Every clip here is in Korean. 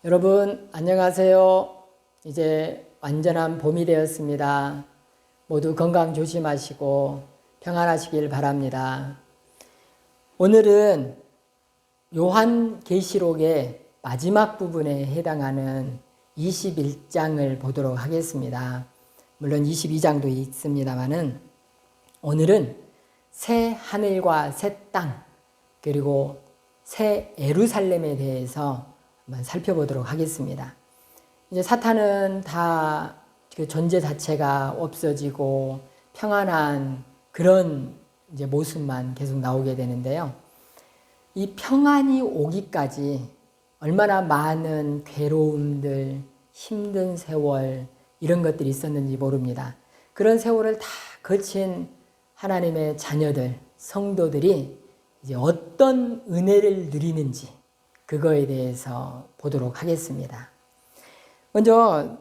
여러분 안녕하세요. 이제 완전한 봄이 되었습니다. 모두 건강 조심하시고 평안하시길 바랍니다. 오늘은 요한계시록의 마지막 부분에 해당하는 21장을 보도록 하겠습니다. 물론 22장도 있습니다만은 오늘은 새 하늘과 새 땅 그리고 새 예루살렘에 대해서 한번 살펴보도록 하겠습니다. 이제 사탄은 다 그 존재 자체가 없어지고 평안한 그런 이제 모습만 계속 나오게 되는데요. 이 평안이 오기까지 얼마나 많은 괴로움들, 힘든 세월 이런 것들이 있었는지 모릅니다. 그런 세월을 다 거친 하나님의 자녀들, 성도들이 이제 어떤 은혜를 누리는지 그거에 대해서 보도록 하겠습니다. 먼저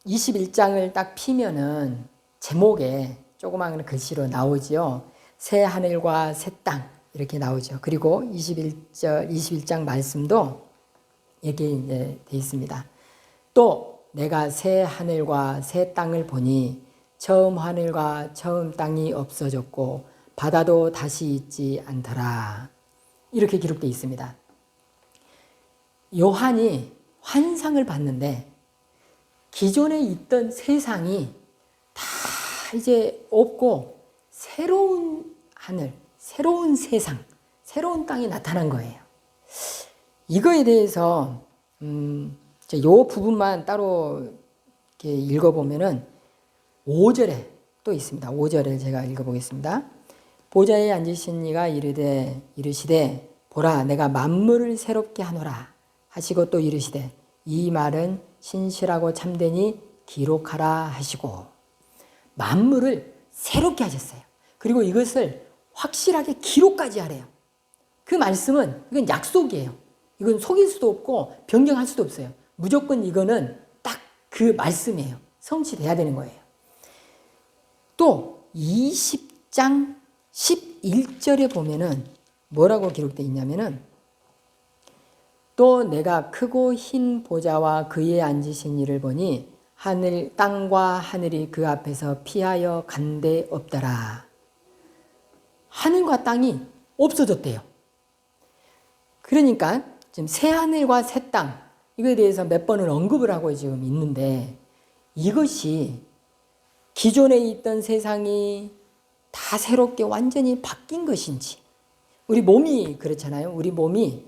21장을 딱 피면은 제목에 조그마한 글씨로 나오지요. 새 하늘과 새 땅 이렇게 나오죠. 그리고 21장 말씀도 이렇게 이제 돼 있습니다. 또 내가 새 하늘과 새 땅을 보니 처음 하늘과 처음 땅이 없어졌고 바다도 다시 있지 않더라. 이렇게 기록되어 있습니다. 요한이 환상을 봤는데 기존에 있던 세상이 다 이제 없고 새로운 하늘, 새로운 세상, 새로운 땅이 나타난 거예요. 이거에 대해서 요 부분만 따로 이렇게 읽어보면은 5절에 또 있습니다. 5절을 제가 읽어보겠습니다. 보좌에 앉으신 이가 이르시되 보라 내가 만물을 새롭게 하노라 하시고 또 이르시되 이 말은 신실하고 참되니 기록하라 하시고 만물을 새롭게 하셨어요. 그리고 이것을 확실하게 기록까지 하래요. 그 말씀은 이건 약속이에요. 이건 속일 수도 없고 변경할 수도 없어요. 무조건 이거는 딱 그 말씀이에요. 성취돼야 되는 거예요. 또 20장 11절에 보면은 뭐라고 기록되어 있냐면은 또 내가 크고 흰 보좌와 그에 앉으신 이를 보니 하늘 땅과 하늘이 그 앞에서 피하여 간데 없더라. 하늘과 땅이 없어졌대요. 그러니까 지금 새 하늘과 새 땅 이거에 대해서 몇 번을 언급을 하고 지금 있는데 이것이 기존에 있던 세상이 다 새롭게 완전히 바뀐 것인지 우리 몸이 그렇잖아요. 우리 몸이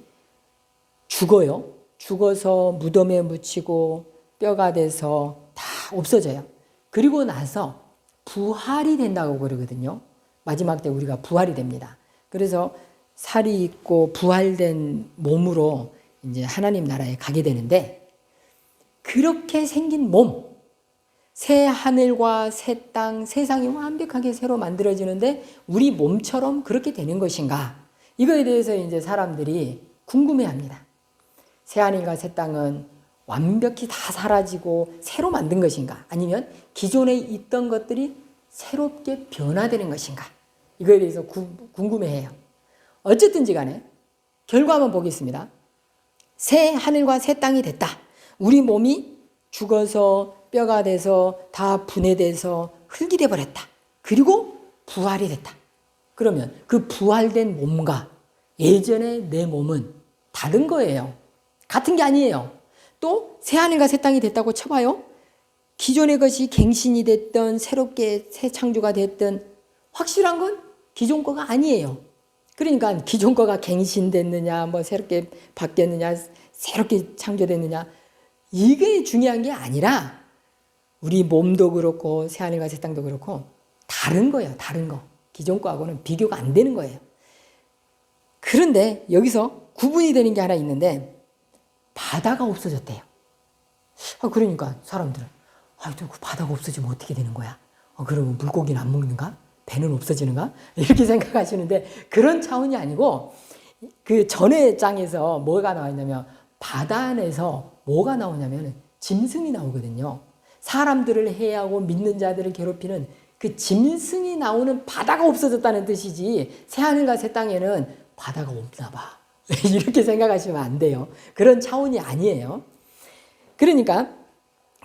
죽어요. 죽어서 무덤에 묻히고 뼈가 돼서 다 없어져요. 그리고 나서 부활이 된다고 그러거든요. 마지막 때 우리가 부활이 됩니다. 그래서 살이 있고 부활된 몸으로 이제 하나님 나라에 가게 되는데 그렇게 생긴 몸, 새 하늘과 새 땅, 세상이 완벽하게 새로 만들어지는데 우리 몸처럼 그렇게 되는 것인가? 이거에 대해서 이제 사람들이 궁금해합니다. 새 하늘과 새 땅은 완벽히 다 사라지고 새로 만든 것인가? 아니면 기존에 있던 것들이 새롭게 변화되는 것인가? 이거에 대해서 궁금해해요. 어쨌든지 간에 결과 한번 보겠습니다. 새 하늘과 새 땅이 됐다. 우리 몸이 죽어서 뼈가 돼서 다 분해돼서 흙이 돼버렸다. 그리고 부활이 됐다. 그러면 그 부활된 몸과 예전의 내 몸은 다른 거예요. 같은 게 아니에요. 또 새하늘과 새 땅이 됐다고 쳐봐요. 기존의 것이 갱신이 됐던 새롭게 새 창조가 됐던 확실한 건 기존 거가 아니에요. 그러니까 기존 거가 갱신됐느냐 뭐 새롭게 바뀌었느냐 새롭게 창조됐느냐 이게 중요한 게 아니라 우리 몸도 그렇고 새하늘과 새 땅도 그렇고 다른 거예요. 다른 거. 기존 거하고는 비교가 안 되는 거예요. 그런데 여기서 구분이 되는 게 하나 있는데 바다가 없어졌대요. 그러니까 사람들은 그 바다가 없어지면 어떻게 되는 거야? 그러면 물고기는 안 먹는가? 배는 없어지는가? 이렇게 생각하시는데 그런 차원이 아니고 그 전의 장에서 뭐가 나와 있냐면 바다 안에서 뭐가 나오냐면 짐승이 나오거든요. 사람들을 해하고 믿는 자들을 괴롭히는 그 짐승이 나오는 바다가 없어졌다는 뜻이지 새하늘과 새 땅에는 바다가 없나 봐. 이렇게 생각하시면 안 돼요. 그런 차원이 아니에요. 그러니까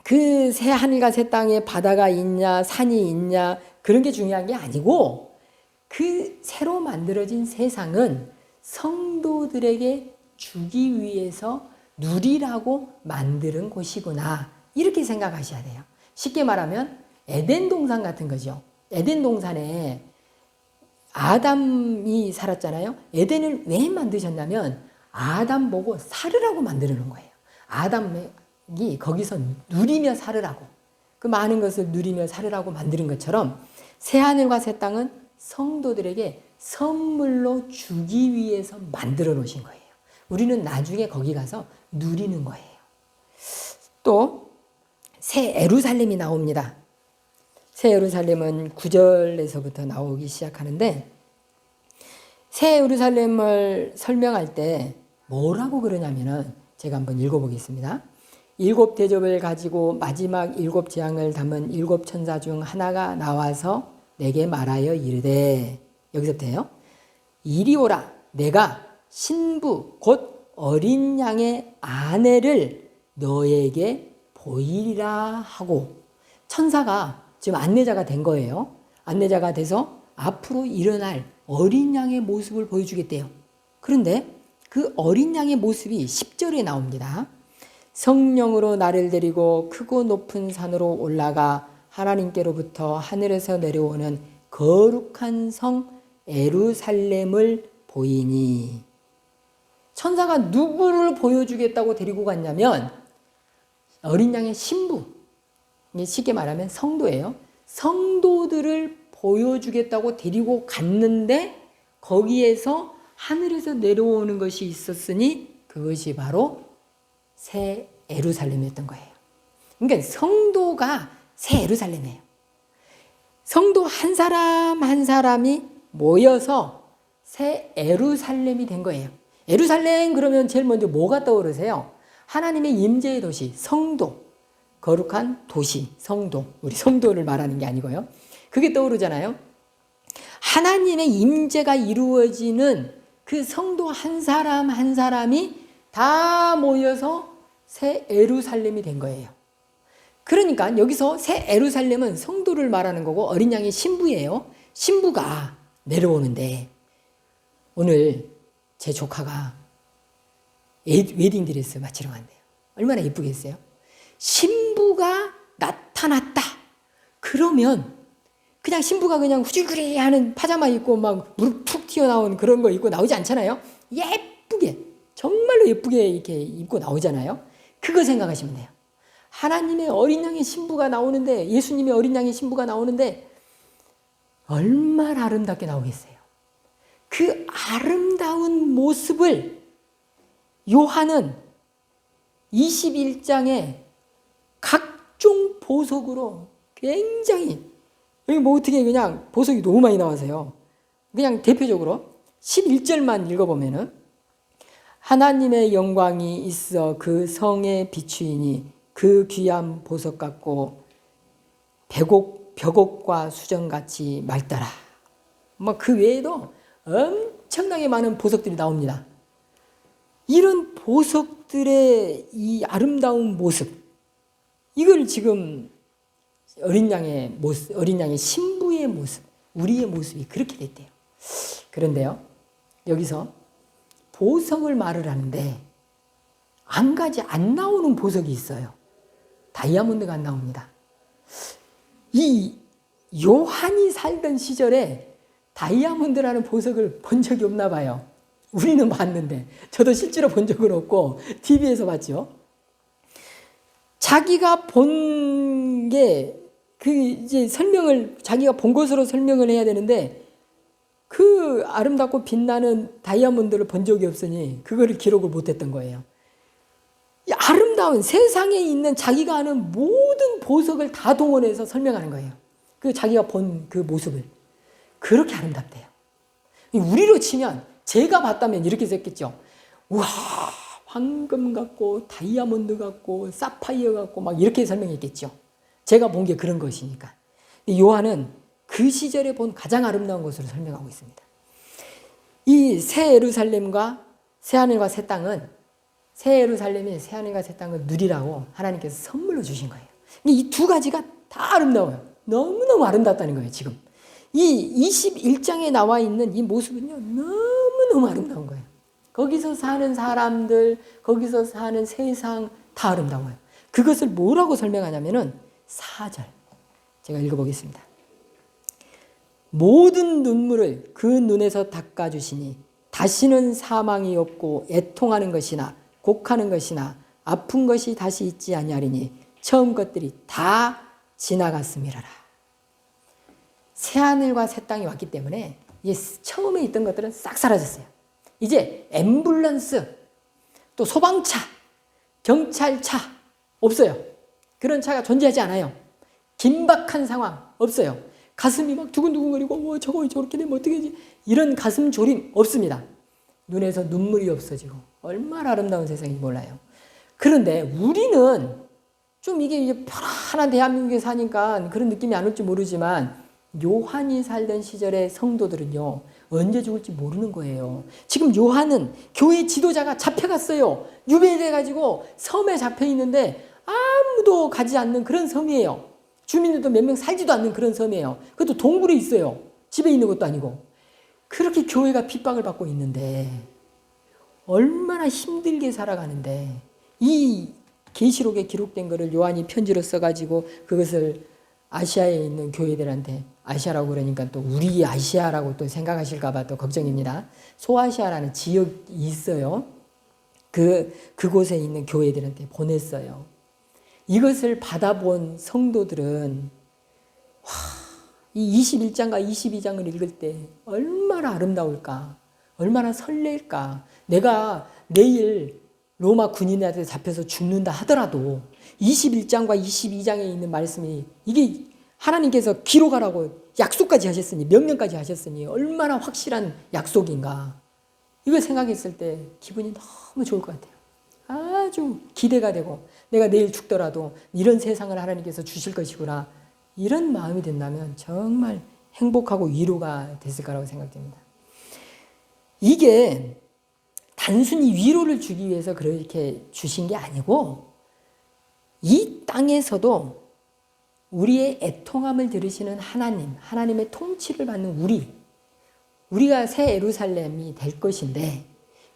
그 새 하늘과 새 땅에 바다가 있냐 산이 있냐 그런 게 중요한 게 아니고 그 새로 만들어진 세상은 성도들에게 주기 위해서 누리라고 만드는 곳이구나 이렇게 생각하셔야 돼요. 쉽게 말하면 에덴 동산 같은 거죠. 에덴 동산에 아담이 살았잖아요. 에덴을 왜 만드셨냐면 아담 보고 살으라고 만드는 거예요. 아담이 거기서 누리며 살으라고, 그 많은 것을 누리며 살으라고 만드는 것처럼 새하늘과 새 땅은 성도들에게 선물로 주기 위해서 만들어 놓으신 거예요. 우리는 나중에 거기 가서 누리는 거예요. 또 새 예루살렘이 나옵니다. 새 예루살렘은 9절에서부터 나오기 시작하는데 새 예루살렘을 설명할 때 뭐라고 그러냐면은 제가 한번 읽어보겠습니다. 7 대접을 가지고 마지막 7 재앙을 담은 7 천사 중 하나가 나와서 내게 말하여 이르되, 여기서부터요. 이리 오라, 내가 신부 곧 어린 양의 아내를 너에게 보이리라 하고, 천사가 지금 안내자가 된 거예요. 안내자가 돼서 앞으로 일어날 어린 양의 모습을 보여주겠대요. 그런데 그 어린 양의 모습이 10절에 나옵니다. 성령으로 나를 데리고 크고 높은 산으로 올라가 하나님께로부터 하늘에서 내려오는 거룩한 성 예루살렘을 보이니. 천사가 누구를 보여주겠다고 데리고 갔냐면 어린 양의 신부, 쉽게 말하면 성도예요. 성도들을 보여주겠다고 데리고 갔는데 거기에서 하늘에서 내려오는 것이 있었으니 그것이 바로 새 예루살렘이었던 거예요. 그러니까 성도가 새 예루살렘이에요. 성도 한 사람 한 사람이 모여서 새 예루살렘이 된 거예요. 예루살렘 그러면 제일 먼저 뭐가 떠오르세요? 하나님의 임재의 도시, 성도, 거룩한 도시, 성도. 우리 성도를 말하는 게 아니고요. 그게 떠오르잖아요. 하나님의 임재가 이루어지는 그 성도 한 사람 한 사람이 다 모여서 새 예루살렘이 된 거예요. 그러니까 여기서 새 예루살렘은 성도를 말하는 거고 어린 양의 신부예요. 신부가 내려오는데 오늘 제 조카가 웨딩드레스 맞추러 간대요. 얼마나 예쁘겠어요? 신부가 나타났다. 그러면 그냥 신부가 그냥 후줄그리 하는 파자마 입고 막 무릎 툭 튀어나온 그런 거 입고 나오지 않잖아요. 예쁘게, 정말로 예쁘게 이렇게 입고 나오잖아요. 그거 생각하시면 돼요. 하나님의 어린 양의 신부가 나오는데, 예수님의 어린 양의 신부가 나오는데 얼마나 아름답게 나오겠어요. 그 아름다운 모습을 요한은 21장에 각종 보석으로 굉장히, 여기 뭐 어떻게 그냥 보석이 너무 많이 나와서요. 그냥 대표적으로 11절만 읽어보면은 하나님의 영광이 있어 그 성에 비추이니 그 귀한 보석 같고 벽옥과 수정같이 맑더라. 뭐 그 외에도 엄청나게 많은 보석들이 나옵니다. 이런 보석들의 이 아름다운 모습, 이걸 지금 어린 양의 모습, 어린 양의 신부의 모습, 우리의 모습이 그렇게 됐대요. 그런데요, 여기서 보석을 말을 하는데 한 가지 안 나오는 보석이 있어요. 다이아몬드가 안 나옵니다. 이 요한이 살던 시절에 다이아몬드라는 보석을 본 적이 없나 봐요. 우리는 봤는데, 저도 실제로 본 적은 없고 TV에서 봤죠. 자기가 본 게 그 이제 설명을 자기가 본 것으로 설명을 해야 되는데 그 아름답고 빛나는 다이아몬드를 본 적이 없으니 그거를 기록을 못했던 거예요. 이 아름다운 세상에 있는 자기가 아는 모든 보석을 다 동원해서 설명하는 거예요. 그 자기가 본 그 모습을. 그렇게 아름답대요. 우리로 치면 제가 봤다면 이렇게 썼겠죠. 우와, 황금 같고 다이아몬드 같고 사파이어 같고 막 이렇게 설명했겠죠. 제가 본 게 그런 것이니까. 요한은 그 시절에 본 가장 아름다운 것으로 설명하고 있습니다. 이 새 예루살렘과 새 하늘과 새 땅은 새 예루살렘이 새 하늘과 새 땅을 누리라고 하나님께서 선물로 주신 거예요. 이 두 가지가 다 아름다워요. 너무너무 아름답다는 거예요, 지금. 이 21장에 나와 있는 이 모습은요, 너무너무 아름다운 거예요. 거기서 사는 사람들, 거기서 사는 세상 다 아름다워요. 그것을 뭐라고 설명하냐면은 4절. 제가 읽어보겠습니다. 모든 눈물을 그 눈에서 닦아주시니 다시는 사망이 없고 애통하는 것이나 곡하는 것이나 아픈 것이 다시 있지 아니하리니 처음 것들이 다 지나갔음이라라. 새하늘과 새 땅이 왔기 때문에 이제 처음에 있던 것들은 싹 사라졌어요. 이제 앰뷸런스, 또 소방차, 경찰차 없어요. 그런 차가 존재하지 않아요. 긴박한 상황 없어요. 가슴이 막 두근두근거리고 저거 저렇게 되면 어떻게 하지? 이런 가슴 졸임 없습니다. 눈에서 눈물이 없어지고 얼마나 아름다운 세상인지 몰라요. 그런데 우리는 좀 이게 편안한 대한민국에 사니까 그런 느낌이 안 올지 모르지만 요한이 살던 시절의 성도들은요, 언제 죽을지 모르는 거예요. 지금 요한은 교회 지도자가 잡혀갔어요. 유배돼가지고 섬에 잡혀 있는데 아무도 가지 않는 그런 섬이에요. 주민들도 몇 명 살지도 않는 그런 섬이에요. 그것도 동굴에 있어요. 집에 있는 것도 아니고. 그렇게 교회가 핍박을 받고 있는데 얼마나 힘들게 살아가는데 이 계시록에 기록된 것을 요한이 편지로 써가지고 그것을 아시아에 있는 교회들한테, 아시아라고 그러니까 또 우리 아시아라고 또 생각하실까 봐 또 걱정입니다. 소아시아라는 지역이 있어요. 그곳에 있는 교회들한테 보냈어요. 이것을 받아본 성도들은 이 21장과 22장을 읽을 때 얼마나 아름다울까, 얼마나 설레일까. 내가 내일 로마 군인한테 잡혀서 죽는다 하더라도 21장과 22장에 있는 말씀이 이게 하나님께서 기록하라고 약속까지 하셨으니, 명령까지 하셨으니 얼마나 확실한 약속인가. 이걸 생각했을 때 기분이 너무 좋을 것 같아요. 아주 기대가 되고 내가 내일 죽더라도 이런 세상을 하나님께서 주실 것이구나. 이런 마음이 된다면 정말 행복하고 위로가 됐을 거라고 생각됩니다. 이게 단순히 위로를 주기 위해서 그렇게 주신 게 아니고 이 땅에서도 우리의 애통함을 들으시는 하나님, 하나님의 통치를 받는 우리가 새 예루살렘이 될 것인데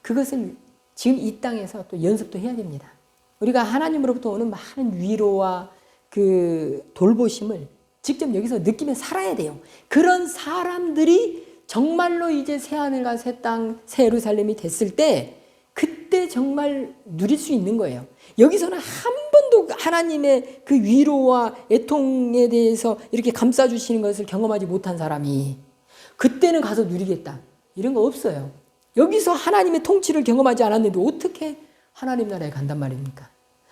그것을 지금 이 땅에서 또 연습도 해야 됩니다. 우리가 하나님으로부터 오는 많은 위로와 그 돌보심을 직접 여기서 느끼며 살아야 돼요. 그런 사람들이 정말로 이제 새하늘과 새 땅, 새 예루살렘이 됐을 때 그때 정말 누릴 수 있는 거예요. 여기서는 한 번도 하나님의 그 위로와 애통에 대해서 이렇게 감싸주시는 것을 경험하지 못한 사람이 그때는 가서 누리겠다. 이런 거 없어요. 여기서 하나님의 통치를 경험하지 않았는데 어떻게 하나님 나라에 간단 말입니까?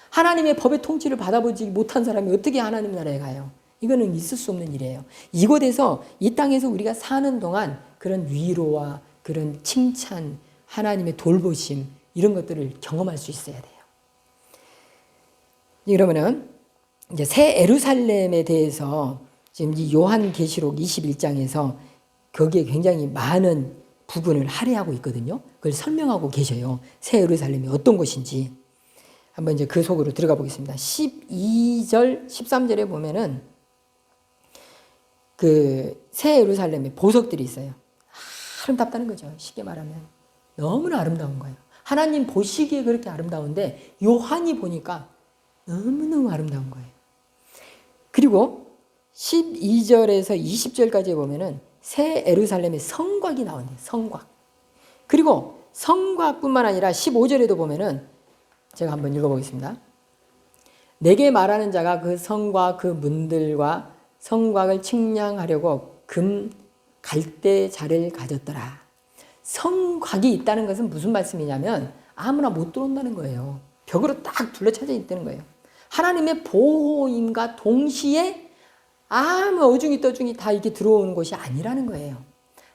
하나님의 법의 통치를 받아보지 못한 사람이 어떻게 하나님 나라에 가요? 이거는 있을 수 없는 일이에요. 이곳에서 이 땅에서 우리가 사는 동안 그런 위로와 그런 칭찬, 하나님의 돌보심 이런 것들을 경험할 수 있어야 돼요. 그러면은 이제 새 예루살렘에 대해서 지금 이 요한계시록 21장에서 거기에 굉장히 많은 부분을 할애하고 있거든요. 그걸 설명하고 계셔요. 새 예루살렘이 어떤 곳인지. 한번 이제 그 속으로 들어가 보겠습니다. 12절, 13절에 보면은 그 새 예루살렘에 보석들이 있어요. 아름답다는 거죠. 쉽게 말하면. 너무나 아름다운 거예요. 하나님 보시기에 그렇게 아름다운데 요한이 보니까 너무너무 아름다운 거예요. 그리고 12절에서 20절까지 보면은 새 예루살렘의 성곽이 나오네요. 성곽. 그리고 성곽뿐만 아니라 15절에도 보면은 제가 한번 읽어보겠습니다. 내게 말하는 자가 그 성과 그 문들과 성곽을 측량하려고 금 갈대자를 가졌더라. 성곽이 있다는 것은 무슨 말씀이냐면 아무나 못 들어온다는 거예요. 벽으로 딱 둘러쳐져 있다는 거예요. 하나님의 보호임과 동시에 아무 어중이 떠중이 다 이렇게 들어오는 곳이 아니라는 거예요.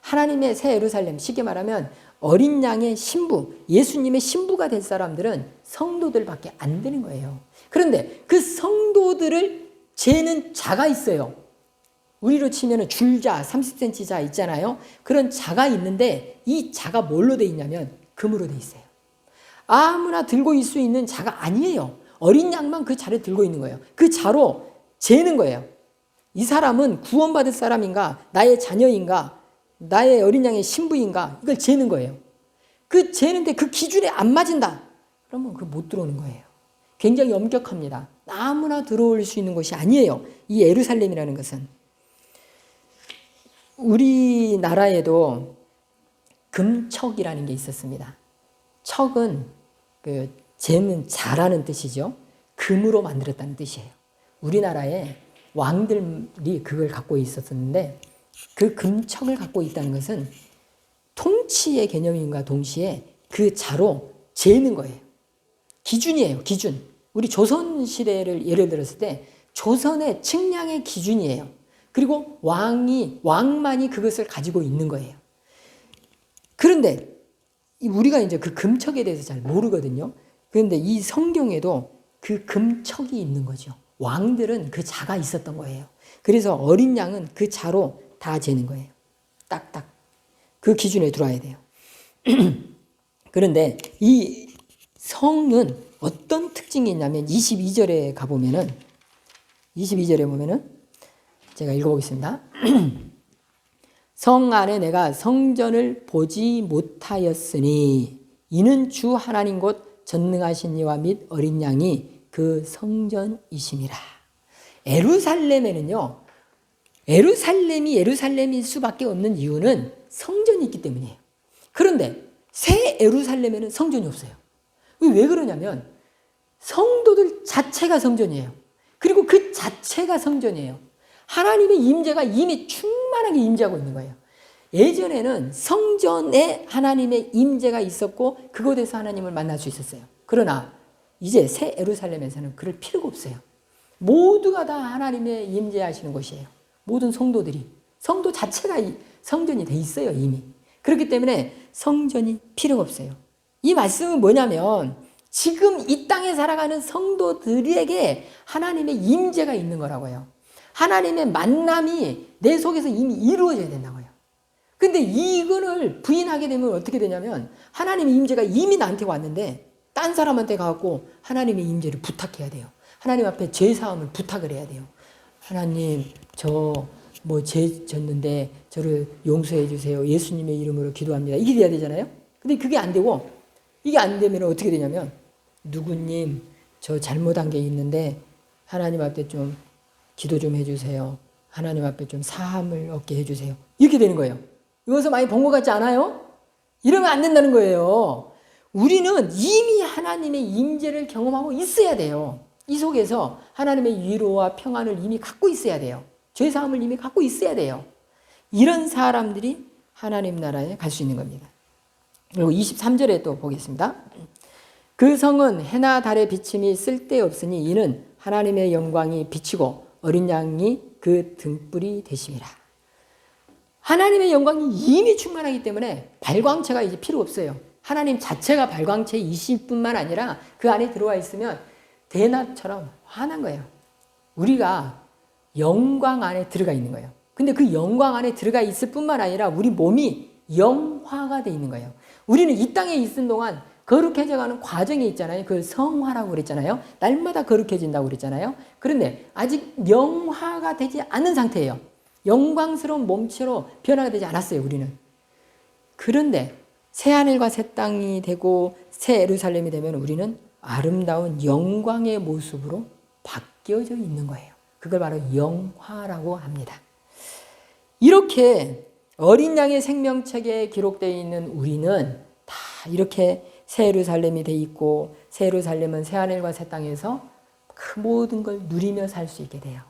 하나님의 새 예루살렘, 쉽게 말하면 어린 양의 신부, 예수님의 신부가 될 사람들은 성도들밖에 안 되는 거예요. 그런데 그 성도들을 재는 자가 있어요. 우리로 치면 줄자, 30cm 자 있잖아요. 그런 자가 있는데 이 자가 뭘로 돼 있냐면 금으로 돼 있어요. 아무나 들고 있을 수 있는 자가 아니에요. 어린 양만 그 자를 들고 있는 거예요. 그 자로 재는 거예요. 이 사람은 구원받을 사람인가, 나의 자녀인가, 나의 어린 양의 신부인가, 이걸 재는 거예요. 그 재는데 그 기준에 안 맞은다. 그러면 그 못 들어오는 거예요. 굉장히 엄격합니다. 아무나 들어올 수 있는 곳이 아니에요. 이 예루살렘이라는 것은. 우리나라에도 금척이라는 게 있었습니다. 척은 그 재는 자라는 뜻이죠. 금으로 만들었다는 뜻이에요. 우리나라에 왕들이 그걸 갖고 있었는데 그 금척을 갖고 있다는 것은 통치의 개념인가 동시에 그 자로 재는 거예요. 기준이에요. 기준. 우리 조선시대를 예를 들었을 때 조선의 측량의 기준이에요. 그리고 왕만이 그것을 가지고 있는 거예요. 그런데 우리가 이제 그 금척에 대해서 잘 모르거든요. 그런데 이 성경에도 그 금척이 있는 거죠. 왕들은 그 자가 있었던 거예요. 그래서 어린 양은 그 자로 다 재는 거예요. 딱딱. 그 기준에 들어와야 돼요. 그런데 이 성은 어떤 특징이 있냐면 22절에 가보면은 22절에 보면은 제가 읽어보겠습니다. 성 안에 내가 성전을 보지 못하였으니 이는 주 하나님 곧 전능하신 이와 및 어린 양이 그 성전이심이라. 에루살렘에는요, 에루살렘이 에루살렘일 수밖에 없는 이유는 성전이 있기 때문이에요. 그런데 새 에루살렘에는 성전이 없어요. 왜 그러냐면 성도들 자체가 성전이에요. 그리고 그 자체가 성전이에요. 하나님의 임재가 이미 충만하게 임재하고 있는 거예요. 예전에는 성전에 하나님의 임재가 있었고 그곳에서 하나님을 만날 수 있었어요. 그러나 이제 새 예루살렘에서는 그럴 필요가 없어요. 모두가 다 하나님의 임재하시는 곳이에요. 모든 성도들이. 성도 자체가 성전이 돼 있어요, 이미. 그렇기 때문에 성전이 필요가 없어요. 이 말씀은 뭐냐면 지금 이 땅에 살아가는 성도들에게 하나님의 임재가 있는 거라고요. 하나님의 만남이 내 속에서 이미 이루어져야 된다고요. 근데 이거를 부인하게 되면 어떻게 되냐면 하나님의 임재가 이미 나한테 왔는데 딴 사람한테 가고 하나님의 임재를 부탁해야 돼요. 하나님 앞에 죄 사함을 부탁을 해야 돼요. 하나님, 저 죄 졌는데 저를 용서해 주세요. 예수님의 이름으로 기도합니다. 이게 돼야 되잖아요. 근데 그게 안 되고 이게 안 되면 어떻게 되냐면 누구님, 저 잘못한 게 있는데 하나님 앞에 좀 기도 좀 해주세요. 하나님 앞에 좀 사함을 얻게 해주세요. 이렇게 되는 거예요. 이것을 많이 본 것 같지 않아요? 이러면 안 된다는 거예요. 우리는 이미 하나님의 임재를 경험하고 있어야 돼요. 이 속에서 하나님의 위로와 평안을 이미 갖고 있어야 돼요. 죄사함을 이미 갖고 있어야 돼요. 이런 사람들이 하나님 나라에 갈 수 있는 겁니다. 그리고 23절에 또 보겠습니다. 그 성은 해나 달의 비침이 쓸데없으니 이는 하나님의 영광이 비치고 어린 양이 그 등불이 되심이라. 하나님의 영광이 이미 충만하기 때문에 발광체가 이제 필요 없어요. 하나님 자체가 발광체이실 뿐만 아니라 그 안에 들어와 있으면 대낮처럼 환한 거예요. 우리가 영광 안에 들어가 있는 거예요. 근데 그 영광 안에 들어가 있을 뿐만 아니라 우리 몸이 영화가 돼 있는 거예요. 우리는 이 땅에 있는 동안 거룩해져가는 과정이 있잖아요. 그 성화라고 그랬잖아요. 날마다 거룩해진다고 그랬잖아요. 그런데 아직 영화가 되지 않은 상태예요. 영광스러운 몸체로 변화가 되지 않았어요, 우리는. 그런데 새하늘과 새 땅이 되고 새 예루살렘이 되면 우리는 아름다운 영광의 모습으로 바뀌어져 있는 거예요. 그걸 바로 영화라고 합니다. 이렇게 어린 양의 생명책에 기록되어 있는 우리는 다 이렇게 새 예루살렘이 돼 있고 새 예루살렘은 새하늘과 새 땅에서 그 모든 걸 누리며 살 수 있게 돼요.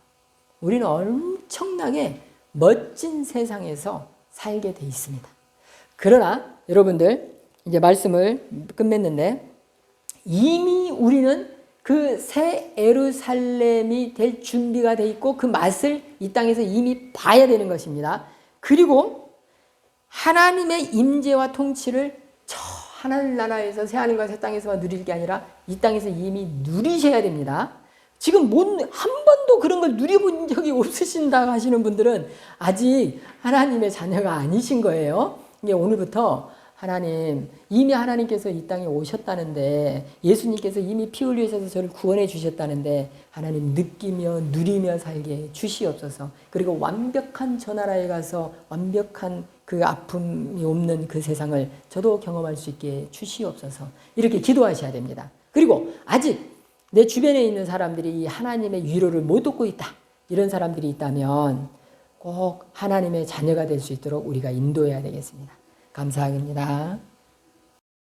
우리는 엄청나게 멋진 세상에서 살게 돼 있습니다. 그러나 여러분들 이제 말씀을 끝맺는데 이미 우리는 그 새 예루살렘이 될 준비가 돼 있고 그 맛을 이 땅에서 이미 봐야 되는 것입니다. 그리고 하나님의 임재와 통치를 저 하늘나라에서 새하늘과 새 땅에서만 누릴 게 아니라 이 땅에서 이미 누리셔야 됩니다. 지금 한 번도 그런 걸 누려본 적이 없으신다 하시는 분들은 아직 하나님의 자녀가 아니신 거예요. 이게 오늘부터 하나님, 이미 하나님께서 이 땅에 오셨다는데, 예수님께서 이미 피 흘리셔서 저를 구원해 주셨다는데, 하나님 느끼며 누리며 살게 주시옵소서. 그리고 완벽한 저 나라에 가서 완벽한 그 아픔이 없는 그 세상을 저도 경험할 수 있게 주시옵소서. 이렇게 기도하셔야 됩니다. 그리고 아직 내 주변에 있는 사람들이 이 하나님의 위로를 못 얻고 있다, 이런 사람들이 있다면 꼭 하나님의 자녀가 될 수 있도록 우리가 인도해야 되겠습니다. 감사합니다.